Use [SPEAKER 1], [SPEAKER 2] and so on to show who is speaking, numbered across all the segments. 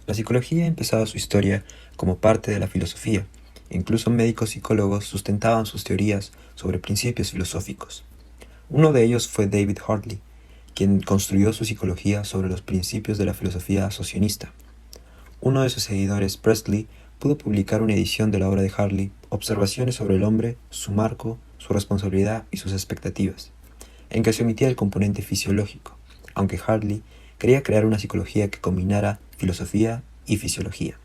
[SPEAKER 1] La psicología empezaba su historia como parte de la filosofía. Incluso médicos psicólogos sustentaban sus teorías sobre principios filosóficos. Uno de ellos fue David Hartley, quien construyó su psicología sobre los principios de la filosofía asociacionista. Uno de sus seguidores, Priestley, pudo publicar una edición de la obra de Hartley, Observaciones sobre el hombre, su marco, su responsabilidad y sus expectativas, en que se omitía el componente fisiológico, aunque Hartley quería crear una psicología que combinara filosofía y fisiología.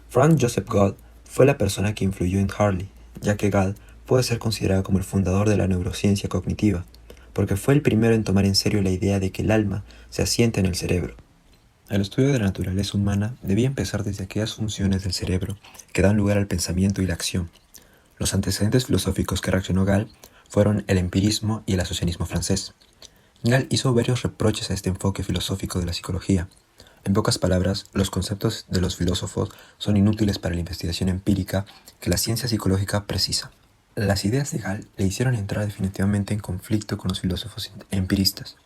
[SPEAKER 1] Frank Joseph Gall fue la persona que influyó en Hartley, ya que Gall puede ser considerado como el fundador de la neurociencia cognitiva, porque fue el primero en tomar en serio la idea de que el alma se asienta en el cerebro. El estudio de la naturaleza humana debía empezar desde aquellas funciones del cerebro que dan lugar al pensamiento y la acción. Los antecedentes filosóficos que reaccionó Gall fueron el empirismo y el asociacionismo francés. Gall hizo varios reproches a este enfoque filosófico de la psicología. En pocas palabras, los conceptos de los filósofos son inútiles para la investigación empírica que la ciencia psicológica precisa. Las ideas de Gall le hicieron entrar definitivamente en conflicto con los filósofos empiristas,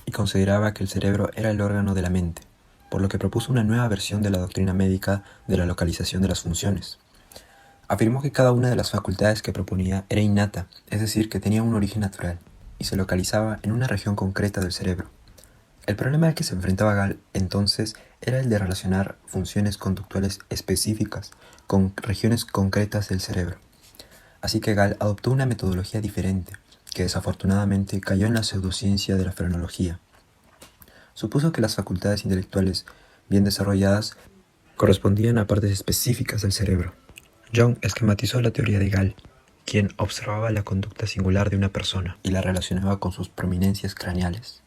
[SPEAKER 1] y consideraba que el cerebro era el órgano de la mente, por lo que propuso una nueva versión de la doctrina médica de la localización de las funciones. Afirmó que cada una de las facultades que proponía era innata, es decir, que tenía un origen natural, y se localizaba en una región concreta del cerebro. El problema al que se enfrentaba Gall entonces era el de relacionar funciones conductuales específicas con regiones concretas del cerebro. Así que Gall adoptó una metodología diferente, que desafortunadamente cayó en la pseudociencia de la frenología. Supuso que las facultades intelectuales bien desarrolladas correspondían a partes específicas del cerebro. Jung esquematizó la teoría de Gall, quien observaba la conducta singular de una persona y la relacionaba con sus prominencias craneales.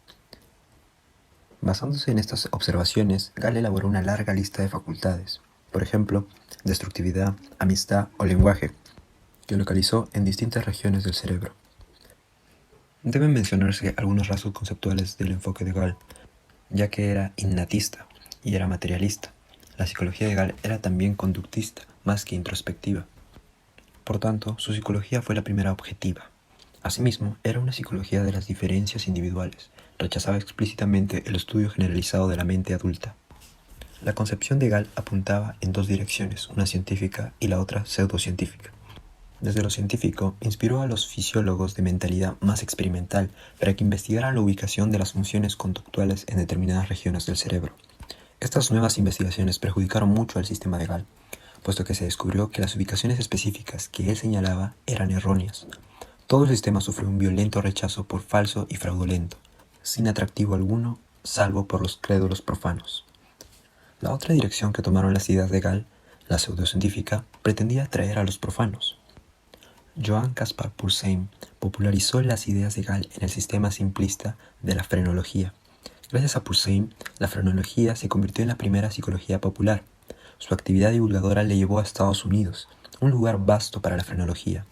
[SPEAKER 1] Basándose en estas observaciones, Gall elaboró una larga lista de facultades, por ejemplo, destructividad, amistad o lenguaje, que localizó en distintas regiones del cerebro. Deben mencionarse algunos rasgos conceptuales del enfoque de Gall, ya que era innatista y era materialista. La psicología de Gall era también conductista, más que introspectiva. Por tanto, su psicología fue la primera objetiva. Asimismo, era una psicología de las diferencias individuales. Rechazaba explícitamente el estudio generalizado de la mente adulta. La concepción de Gall apuntaba en dos direcciones, una científica y la otra pseudocientífica. Desde lo científico, inspiró a los fisiólogos de mentalidad más experimental para que investigaran la ubicación de las funciones conductuales en determinadas regiones del cerebro. Estas nuevas investigaciones perjudicaron mucho al sistema de Gall, puesto que se descubrió que las ubicaciones específicas que él señalaba eran erróneas. Todo el sistema sufrió un violento rechazo por falso y fraudulento, sin atractivo alguno, salvo por los crédulos profanos. La otra dirección que tomaron las ideas de Gall, la pseudocientífica, pretendía atraer a los profanos. Johann Caspar Pursheim popularizó las ideas de Gall en el sistema simplista de la frenología. Gracias a Pursheim, la frenología se convirtió en la primera psicología popular. Su actividad divulgadora le llevó a Estados Unidos, un lugar vasto para la frenología.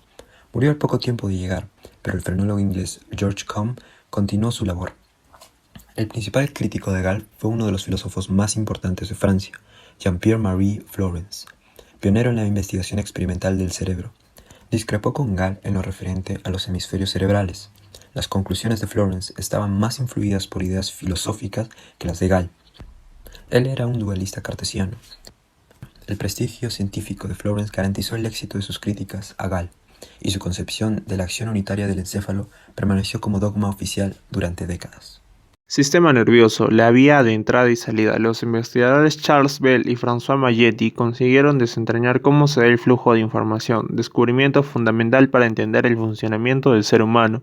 [SPEAKER 1] Murió al poco tiempo de llegar, pero el frenólogo inglés George Combe continuó su labor. El principal crítico de Gall fue uno de los filósofos más importantes de Francia, Jean-Pierre-Marie Flourens, pionero en la investigación experimental del cerebro. Discrepó con Gall en lo referente a los hemisferios cerebrales. Las conclusiones de Flourens estaban más influidas por ideas filosóficas que las de Gall. Él era un dualista cartesiano. El prestigio científico de Flourens garantizó el éxito de sus críticas a Gall, y su concepción de la acción unitaria del encéfalo permaneció como dogma oficial durante décadas.
[SPEAKER 2] Sistema nervioso, la vía de entrada y salida. Los investigadores Charles Bell y François Mailletti consiguieron desentrañar cómo se da el flujo de información, descubrimiento fundamental para entender el funcionamiento del ser humano.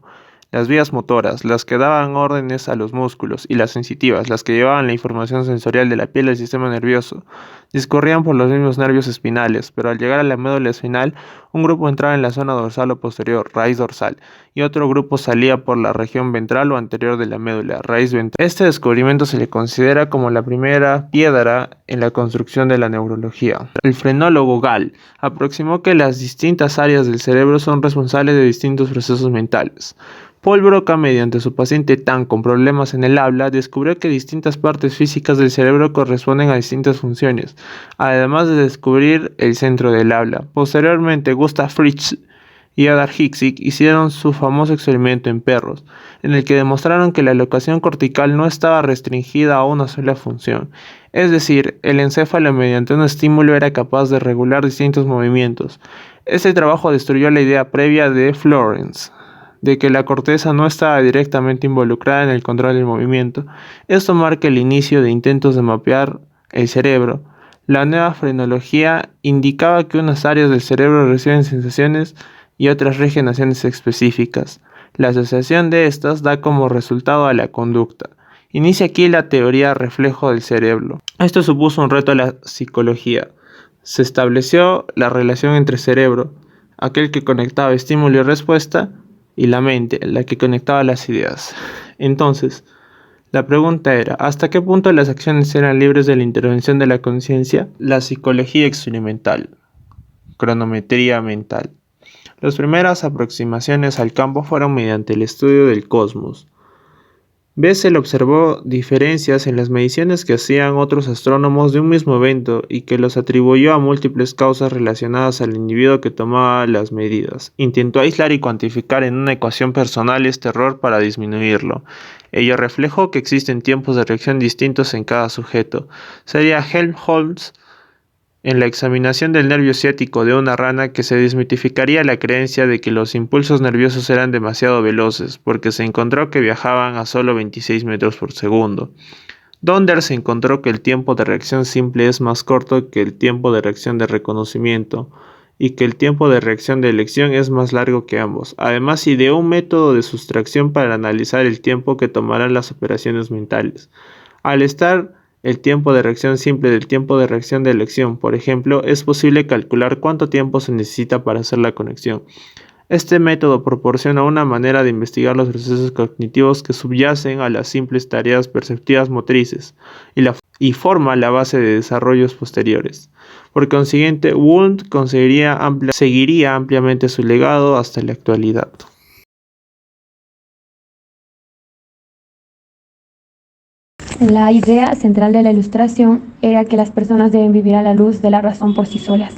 [SPEAKER 2] Las vías motoras, las que daban órdenes a los músculos, y las sensitivas, las que llevaban la información sensorial de la piel al sistema nervioso, discurrían por los mismos nervios espinales, pero al llegar a la médula espinal, un grupo entraba en la zona dorsal o posterior, raíz dorsal, y otro grupo salía por la región ventral o anterior de la médula, raíz ventral. Este descubrimiento se le considera como la primera piedra en la construcción de la neurología. El frenólogo Gall aproximó que las distintas áreas del cerebro son responsables de distintos procesos mentales. Paul Broca, mediante su paciente Tan con problemas en el habla, descubrió que distintas partes físicas del cerebro corresponden a distintas funciones, además de descubrir el centro del habla. Posteriormente, Gustav Fritsch y Adar Hicksig hicieron su famoso experimento en perros, en el que demostraron que la locación cortical no estaba restringida a una sola función. Es decir, el encéfalo mediante un estímulo era capaz de regular distintos movimientos. Este trabajo destruyó la idea previa de Florence, de que la corteza no estaba directamente involucrada en el control del movimiento. Esto marca el inicio de intentos de mapear el cerebro. La nueva frenología indicaba que unas áreas del cerebro reciben sensaciones y otras regiones específicas. La asociación de estas da como resultado a la conducta. Inicia aquí la teoría reflejo del cerebro. Esto supuso un reto a la psicología. Se estableció la relación entre cerebro, aquel que conectaba estímulo y respuesta, y la mente, la que conectaba las ideas. Entonces, la pregunta era, ¿hasta qué punto las acciones eran libres de la intervención de la conciencia? La psicología experimental, cronometría mental. Las primeras aproximaciones al campo fueron mediante el estudio del cosmos. Bessel observó diferencias en las mediciones que hacían otros astrónomos de un mismo evento y que los atribuyó a múltiples causas relacionadas al individuo que tomaba las medidas. Intentó aislar y cuantificar en una ecuación personal este error para disminuirlo. Ello reflejó que existen tiempos de reacción distintos en cada sujeto. Sería Helmholtz en la examinación del nervio ciático de una rana que se desmitificaría la creencia de que los impulsos nerviosos eran demasiado veloces, porque se encontró que viajaban a solo 26 metros por segundo. Donders encontró que el tiempo de reacción simple es más corto que el tiempo de reacción de reconocimiento, y que el tiempo de reacción de elección es más largo que ambos. Además, ideó un método de sustracción para analizar el tiempo que tomarán las operaciones mentales. Al estar el tiempo de reacción simple del tiempo de reacción de elección, por ejemplo, es posible calcular cuánto tiempo se necesita para hacer la conexión. Este método proporciona una manera de investigar los procesos cognitivos que subyacen a las simples tareas perceptivas motrices y forma la base de desarrollos posteriores. Por consiguiente, Wundt seguiría ampliamente su legado hasta la actualidad.
[SPEAKER 3] La idea central de la Ilustración era que las personas deben vivir a la luz de la razón por sí solas.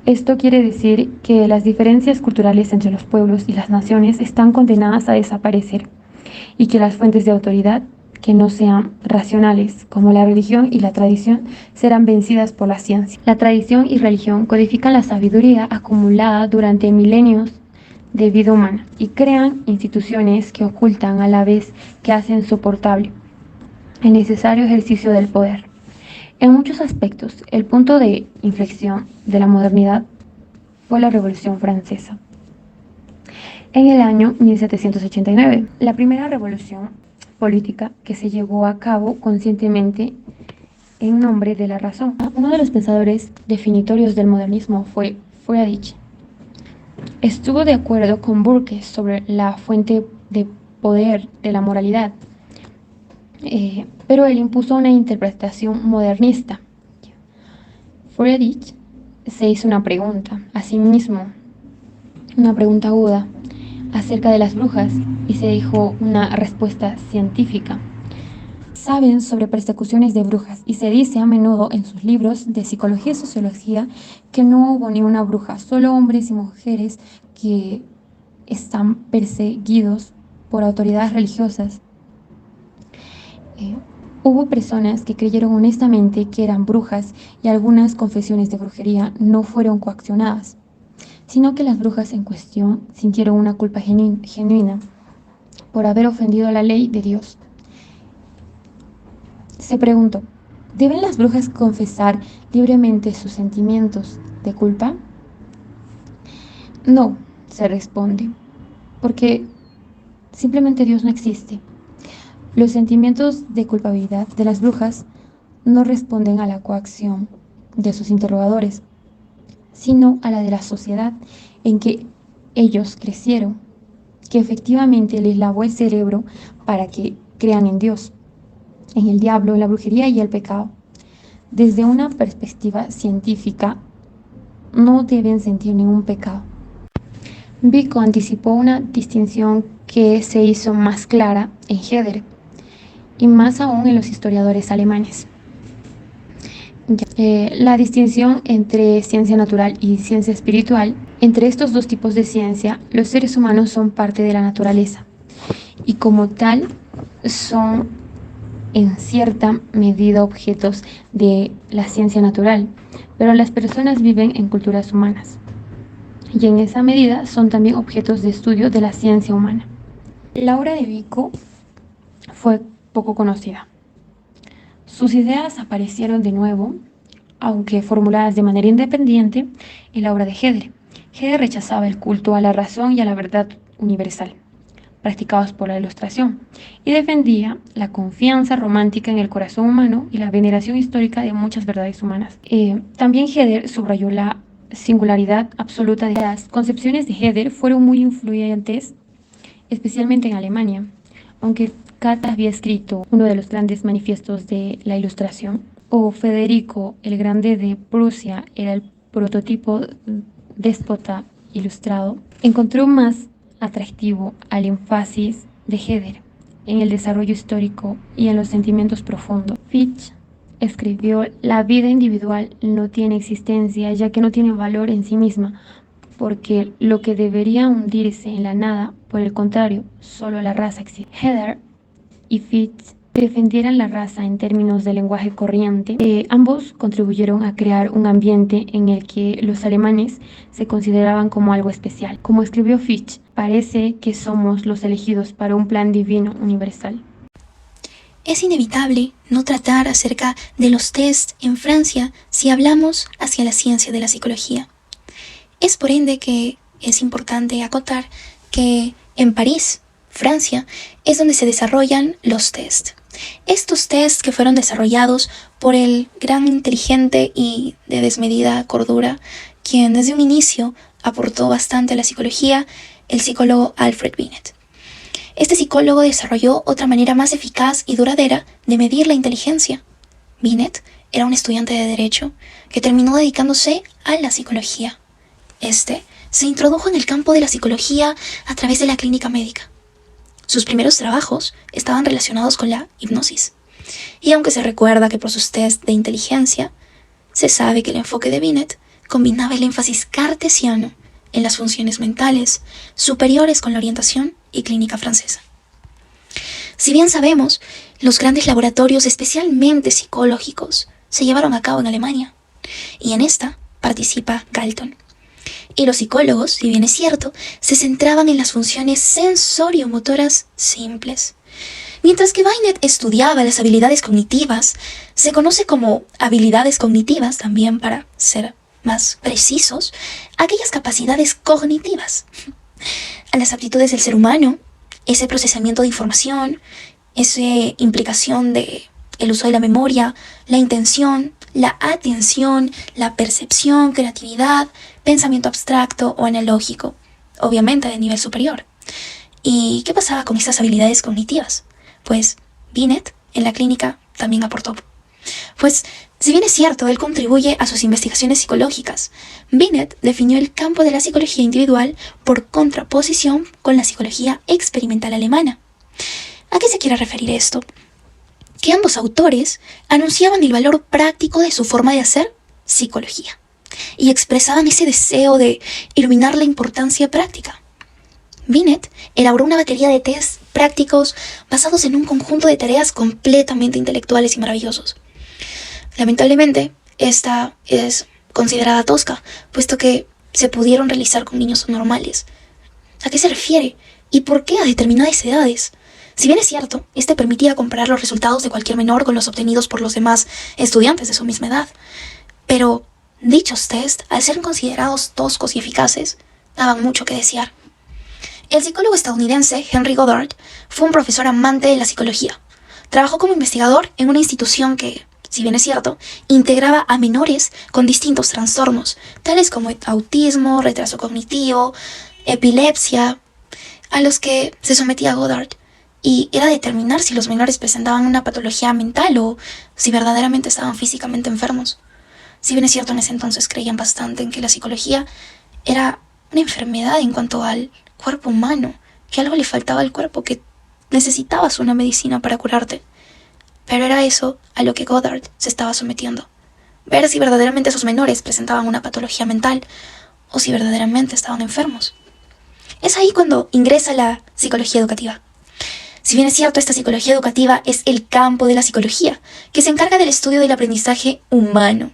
[SPEAKER 3] Esto quiere decir que las diferencias culturales entre los pueblos y las naciones están condenadas a desaparecer y que las fuentes de autoridad que no sean racionales, como la religión y la tradición, serán vencidas por la ciencia. La tradición y religión codifican la sabiduría acumulada durante milenios de vida humana y crean instituciones que ocultan a la vez que hacen soportable el necesario ejercicio del poder. En muchos aspectos, el punto de inflexión de la modernidad fue la Revolución Francesa. En el año 1789, la primera revolución política que se llevó a cabo conscientemente en nombre de la razón. Uno de los pensadores definitorios del modernismo fue Friedrich. Estuvo de acuerdo con Burke sobre la fuente de poder de la moralidad, pero él impuso una interpretación modernista. Friedrich se hizo una pregunta a sí mismo, una pregunta aguda acerca de las brujas, y se dijo una respuesta científica. Saben sobre persecuciones de brujas, y se dice a menudo en sus libros de psicología y sociología que no hubo ni una bruja, solo hombres y mujeres que están perseguidos por autoridades religiosas. Hubo personas que creyeron honestamente que eran brujas, y algunas confesiones de brujería no fueron coaccionadas, sino que las brujas en cuestión sintieron una culpa genuina por haber ofendido a la ley de Dios. Se preguntó, ¿deben las brujas confesar libremente sus sentimientos de culpa? No, se responde, porque simplemente Dios no existe. Los sentimientos de culpabilidad de las brujas no responden a la coacción de sus interrogadores, sino a la de la sociedad en que ellos crecieron, que efectivamente les lavó el cerebro para que crean en Dios, en el diablo, en la brujería y el pecado. Desde una perspectiva científica, no deben sentir ningún pecado. Vico anticipó una distinción que se hizo más clara en Herder, y más aún en los historiadores alemanes. La distinción entre ciencia natural y ciencia espiritual Entre estos dos tipos de ciencia, los seres humanos son parte de la naturaleza y como tal son en cierta medida objetos de la ciencia natural, pero las personas viven en culturas humanas y en esa medida son también objetos de estudio de la ciencia humana. La obra de Vico fue poco conocida. Sus ideas aparecieron de nuevo, aunque formuladas de manera independiente, en la obra de Herder. Herder rechazaba el culto a la razón y a la verdad universal, practicados por la Ilustración, y defendía la confianza romántica en el corazón humano y la veneración histórica de muchas verdades humanas. También Herder subrayó la singularidad absoluta de las concepciones de Herder fueron muy influyentes, especialmente en Alemania, aunque Kant había escrito uno de los grandes manifiestos de la Ilustración, o Federico el Grande de Prusia era el prototipo déspota ilustrado, encontró más atractivo al énfasis de Herder en el desarrollo histórico y en los sentimientos profundos. Fichte escribió: la vida individual no tiene existencia, ya que no tiene valor en sí misma, porque lo que debería hundirse en la nada, por el contrario, solo la raza existe. Herder y Fichte defendieran la raza en términos de lenguaje corriente. Ambos contribuyeron a crear un ambiente en el que los alemanes se consideraban como algo especial. Como escribió Fichte, parece que somos los elegidos para un plan divino universal.
[SPEAKER 4] Es inevitable no tratar acerca de los test en Francia si hablamos hacia la ciencia de la psicología. Es por ende que es importante acotar que en París, Francia, es donde se desarrollan los test. Estos test que fueron desarrollados por el gran inteligente y de desmedida cordura, quien desde un inicio aportó bastante a la psicología, el psicólogo Alfred Binet. Este psicólogo desarrolló otra manera más eficaz y duradera de medir la inteligencia. Binet era un estudiante de Derecho que terminó dedicándose a la psicología. Este se introdujo en el campo de la psicología a través de la clínica médica. Sus primeros trabajos estaban relacionados con la hipnosis. Y aunque se recuerda que por sus test de inteligencia, se sabe que el enfoque de Binet combinaba el énfasis cartesiano en las funciones mentales superiores con la orientación y clínica francesa. Si bien sabemos, los grandes laboratorios, especialmente psicológicos, se llevaron a cabo en Alemania, y en esta participa Galton. Y los psicólogos, si bien es cierto, se centraban en las funciones sensorio-motoras simples. Mientras que Binet estudiaba las habilidades cognitivas, se conoce como habilidades cognitivas, también para ser más precisos, aquellas capacidades cognitivas. A las aptitudes del ser humano, ese procesamiento de información, esa implicación de el uso de la memoria, la intención, la atención, la percepción, creatividad, pensamiento abstracto o analógico, obviamente de nivel superior. ¿Y qué pasaba con estas habilidades cognitivas? Pues Binet en la clínica también aportó. Pues, si bien es cierto, él contribuye a sus investigaciones psicológicas, Binet definió el campo de la psicología individual por contraposición con la psicología experimental alemana. ¿A qué se quiere referir esto? Que ambos autores anunciaban el valor práctico de su forma de hacer psicología y expresaban ese deseo de iluminar la importancia práctica. Binet elaboró una batería de test prácticos basados en un conjunto de tareas completamente intelectuales y maravillosos. Lamentablemente, esta es considerada tosca, puesto que se pudieron realizar con niños normales. ¿A qué se refiere? ¿Y por qué a determinadas edades? Si bien es cierto, este permitía comparar los resultados de cualquier menor con los obtenidos por los demás estudiantes de su misma edad. Pero dichos test, al ser considerados toscos y eficaces, daban mucho que desear. El psicólogo estadounidense Henry Goddard fue un profesor amante de la psicología. Trabajó como investigador en una institución que, si bien es cierto, integraba a menores con distintos trastornos, tales como autismo, retraso cognitivo, epilepsia, a los que se sometía Goddard, y era determinar si los menores presentaban una patología mental o si verdaderamente estaban físicamente enfermos. Si bien es cierto, en ese entonces creían bastante en que la psicología era una enfermedad en cuanto al cuerpo humano, que algo le faltaba al cuerpo, que necesitabas una medicina para curarte. Pero era eso a lo que Goddard se estaba sometiendo. Ver si verdaderamente esos menores presentaban una patología mental o si verdaderamente estaban enfermos. Es ahí cuando ingresa la psicología educativa. Si bien es cierto, esta psicología educativa es el campo de la psicología, que se encarga del estudio del aprendizaje humano.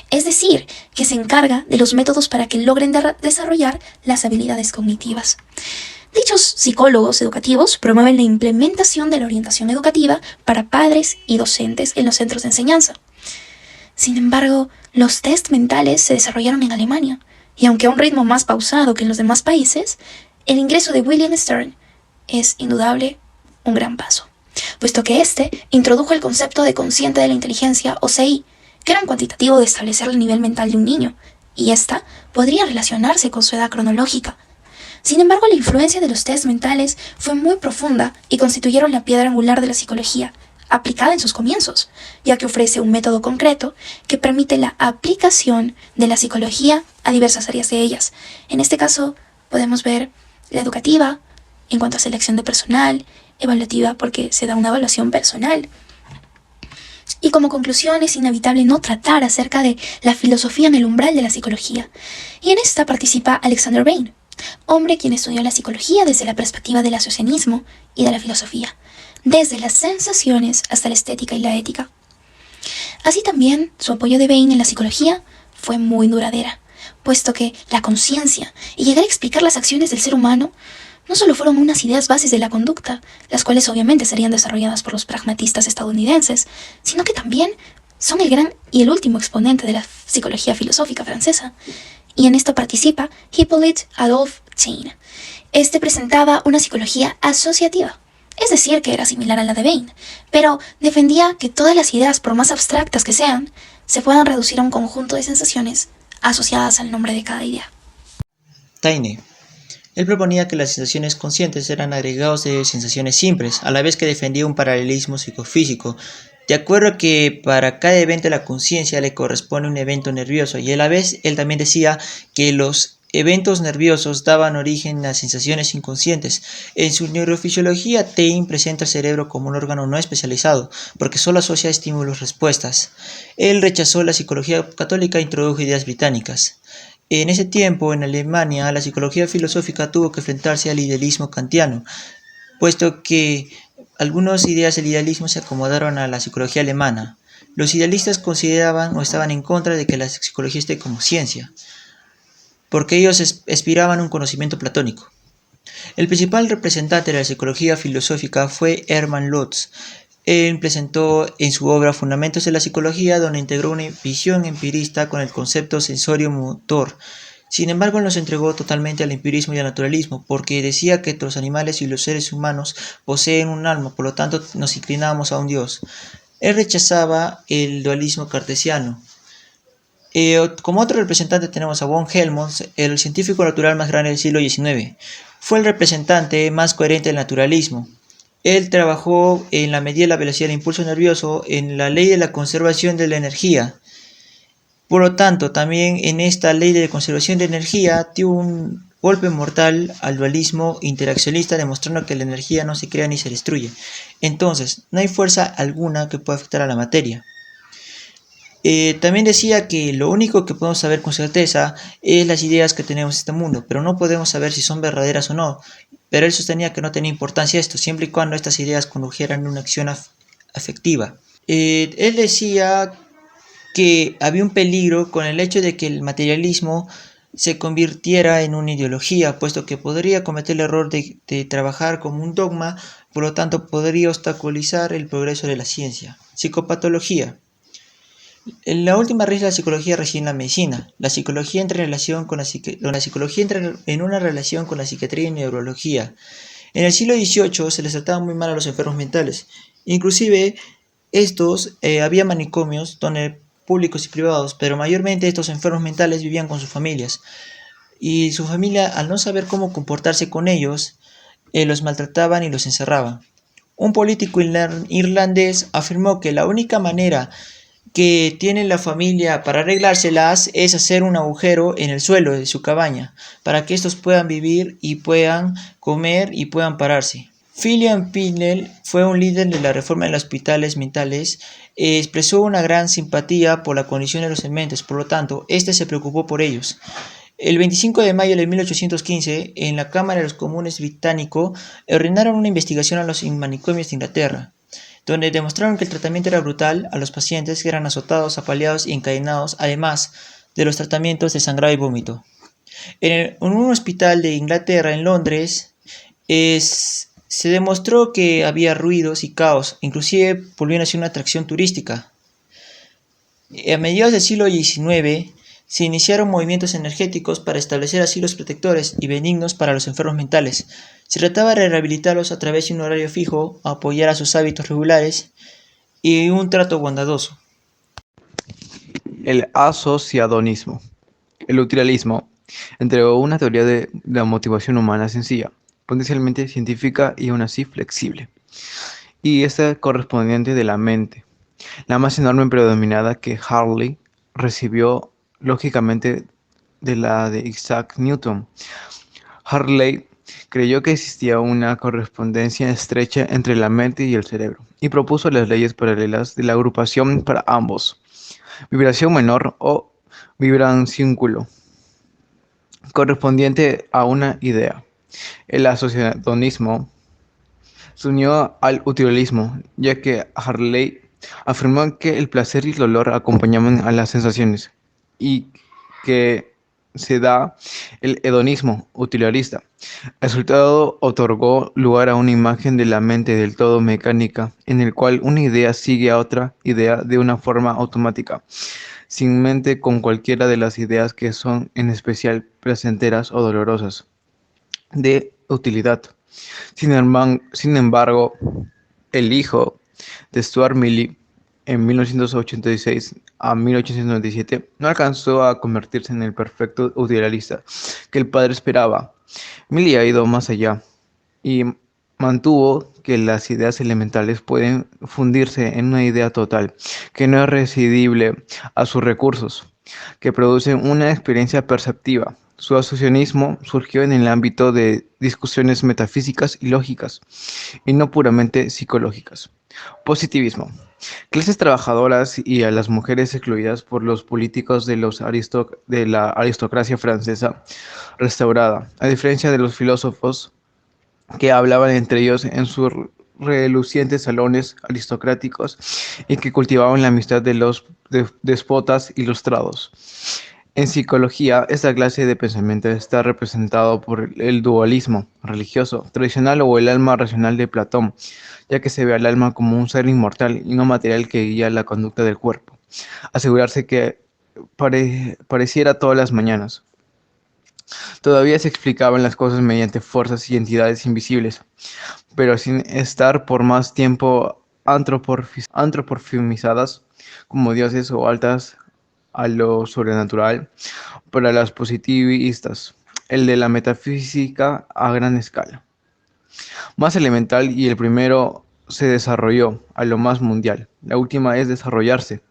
[SPEAKER 4] Es decir, que se encarga de los métodos para que logren desarrollar las habilidades cognitivas. Dichos psicólogos educativos promueven la implementación de la orientación educativa para padres y docentes en los centros de enseñanza. Sin embargo, los test mentales se desarrollaron en Alemania, y aunque a un ritmo más pausado que en los demás países, el ingreso de William Stern es indudable un gran paso, puesto que este introdujo el concepto de consciente de la inteligencia o CI, que era un cuantitativo de establecer el nivel mental de un niño, y esta podría relacionarse con su edad cronológica. Sin embargo, la influencia de los test mentales fue muy profunda y constituyeron la piedra angular de la psicología, aplicada en sus comienzos, ya que ofrece un método concreto que permite la aplicación de la psicología a diversas áreas de ellas. En este caso, podemos ver la educativa, en cuanto a selección de personal, evaluativa porque se da una evaluación personal. Y como conclusión, es inevitable no tratar acerca de la filosofía en el umbral de la psicología. Y en esta participa Alexander Bain, hombre quien estudió la psicología desde la perspectiva del asociacionismo y de la filosofía, desde las sensaciones hasta la estética y la ética. Así también, su apoyo de Bain en la psicología fue muy duradera, puesto que la conciencia y llegar a explicar las acciones del ser humano no solo fueron unas ideas bases de la conducta, las cuales obviamente serían desarrolladas por los pragmatistas estadounidenses, sino que también son el gran y el último exponente de la psicología filosófica francesa. Y en esto participa Hippolyte Adolphe Taine. Este presentaba una psicología asociativa, es decir, que era similar a la de Bain, pero defendía que todas las ideas, por más abstractas que sean, se puedan reducir a un conjunto de sensaciones asociadas al nombre de cada idea.
[SPEAKER 5] Taine. Él proponía que las sensaciones conscientes eran agregados de sensaciones simples, a la vez que defendía un paralelismo psicofísico, de acuerdo a que para cada evento de la conciencia le corresponde un evento nervioso, y a la vez él también decía que los eventos nerviosos daban origen a sensaciones inconscientes. En su neurofisiología, Taine presenta el cerebro como un órgano no especializado, porque solo asocia estímulos-respuestas. Él rechazó la psicología católica e introdujo ideas británicas. En ese tiempo, en Alemania, la psicología filosófica tuvo que enfrentarse al idealismo kantiano, puesto que algunas ideas del idealismo se acomodaron a la psicología alemana. Los idealistas consideraban o estaban en contra de que la psicología esté como ciencia, porque ellos aspiraban a un conocimiento platónico. El principal representante de la psicología filosófica fue Hermann Lotz. Él presentó en su obra Fundamentos de la Psicología, donde integró una visión empirista con el concepto sensorio-motor. Sin embargo, no se entregó totalmente al empirismo y al naturalismo, porque decía que los animales y los seres humanos poseen un alma, por lo tanto nos inclinamos a un Dios. Él rechazaba el dualismo cartesiano. Como otro representante tenemos a von Helmholtz, el científico natural más grande del siglo XIX. Fue el representante más coherente del naturalismo. Él trabajó en la medida de la velocidad del impulso nervioso, en la ley de la conservación de la energía. Por lo tanto, también en esta ley de conservación de energía dio un golpe mortal al dualismo interaccionista, demostrando que la energía no se crea ni se destruye. Entonces, no hay fuerza alguna que pueda afectar a la materia. También decía que lo único que podemos saber con certeza es las ideas que tenemos en este mundo, pero no podemos saber si son verdaderas o no. Pero él sostenía que no tenía importancia esto, siempre y cuando estas ideas condujeran a una acción afectiva. Él decía que había un peligro con el hecho de que el materialismo se convirtiera en una ideología, puesto que podría cometer el error de trabajar como un dogma, por lo tanto podría obstaculizar el progreso de la ciencia. Psicopatología. La última raíz de la psicología reside en la medicina. La psicología entra en una relación con la psiquiatría y neurología. En el siglo XVIII se les trataba muy mal a los enfermos mentales. Inclusive había manicomios donde públicos y privados, pero mayormente estos enfermos mentales vivían con sus familias. Y su familia, al no saber cómo comportarse con ellos, los maltrataban y los encerraban. Un político irlandés afirmó que la única manera que tiene la familia para arreglárselas es hacer un agujero en el suelo de su cabaña, para que estos puedan vivir y puedan comer y puedan pararse. William Pinel fue un líder de la reforma de los hospitales mentales, expresó una gran simpatía por la condición de los dementes, por lo tanto, se preocupó por ellos. El 25 de mayo de 1815, en la Cámara de los Comunes británico, ordenaron una investigación a los manicomios de Inglaterra, donde demostraron que el tratamiento era brutal a los pacientes que eran azotados, apaleados y encadenados, además de los tratamientos de sangrado y vómito. En un hospital de Inglaterra, en Londres, se demostró que había ruidos y caos, inclusive volviendo a ser una atracción turística. A mediados del siglo XIX se iniciaron movimientos energéticos para establecer asilos protectores y benignos para los enfermos mentales. Se trataba de rehabilitarlos a través de un horario fijo, apoyar a sus hábitos regulares y un trato bondadoso.
[SPEAKER 6] El asociadonismo. El utilitarismo entregó una teoría de la motivación humana sencilla, potencialmente científica y aún así flexible, y esta correspondiente de la mente, la más enorme predominada que Hartley recibió lógicamente de la de Isaac Newton. Hartley creyó que existía una correspondencia estrecha entre la mente y el cerebro, y propuso las leyes paralelas de la agrupación para ambos: vibración menor o vibrancínculo, correspondiente a una idea. El asociacionismo se unió al utilitarismo, ya que Hartley afirmó que el placer y el dolor acompañaban a las sensaciones, y que se da el hedonismo utilitarista. El resultado otorgó lugar a una imagen de la mente del todo mecánica, en el cual una idea sigue a otra idea de una forma automática, sin mente con cualquiera de las ideas que son en especial placenteras o dolorosas, de utilidad. Sin embargo, el hijo de Stuart Mill, en 1986 a 1897, no alcanzó a convertirse en el perfecto utilitarista que el padre esperaba. Mill ha ido más allá y mantuvo que las ideas elementales pueden fundirse en una idea total, que no es reducible a sus recursos, que producen una experiencia perceptiva. Su asociacionismo surgió en el ámbito de discusiones metafísicas y lógicas, y no puramente psicológicas. Positivismo. Clases trabajadoras y a las mujeres excluidas por los políticos de la aristocracia francesa restaurada, a diferencia de los filósofos que hablaban entre ellos en sus relucientes salones aristocráticos y que cultivaban la amistad de los déspotas ilustrados. En psicología, esta clase de pensamiento está representado por el dualismo religioso tradicional o el alma racional de Platón, ya que se ve al alma como un ser inmortal y no material que guía la conducta del cuerpo. Asegurarse que pareciera todas las mañanas. Todavía se explicaban las cosas mediante fuerzas y entidades invisibles, pero sin estar por más tiempo antropomorfizadas como dioses o altas a lo sobrenatural. Para los positivistas, el de la metafísica a gran escala, más elemental, y el primero se desarrolló a lo más mundial. La última es desarrollarse,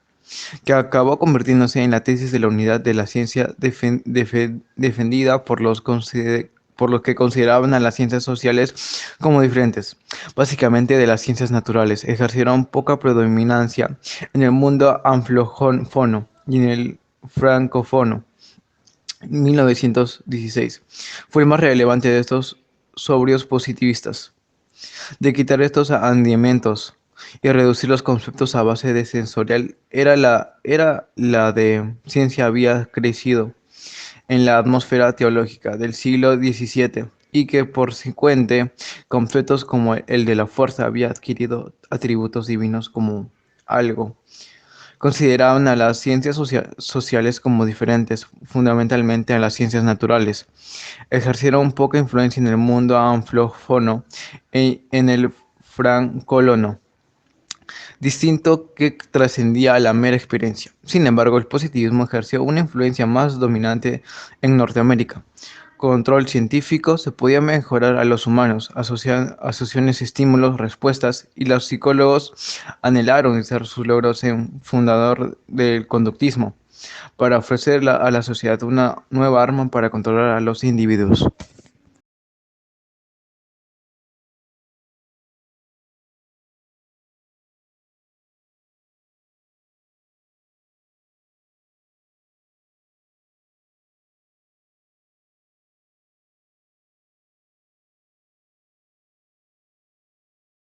[SPEAKER 6] que acabó convirtiéndose en la tesis de la unidad de la ciencia defendida por los que consideraban a las ciencias sociales como diferentes, básicamente de las ciencias naturales. Ejercieron poca predominancia en el mundo anglófono y en el francófono. 1916 fue el más relevante de estos sobrios positivistas, de quitar estos andiamentos y reducir los conceptos a base de sensorial. Era la de ciencia había crecido en la atmósfera teológica del siglo XVII, y que por consecuente conceptos como el de la fuerza había adquirido atributos divinos como algo. Consideraban a las ciencias sociales como diferentes, fundamentalmente a las ciencias naturales. Ejercieron poca influencia en el mundo anglófono y en el francófono, distinto que trascendía a la mera experiencia. Sin embargo, el positivismo ejerció una influencia más dominante en Norteamérica. Control científico, se podía mejorar a los humanos, asociaciones, estímulos, respuestas, y los psicólogos anhelaron ser sus logros en fundador del conductismo, para ofrecer a la sociedad una nueva arma para controlar a los individuos.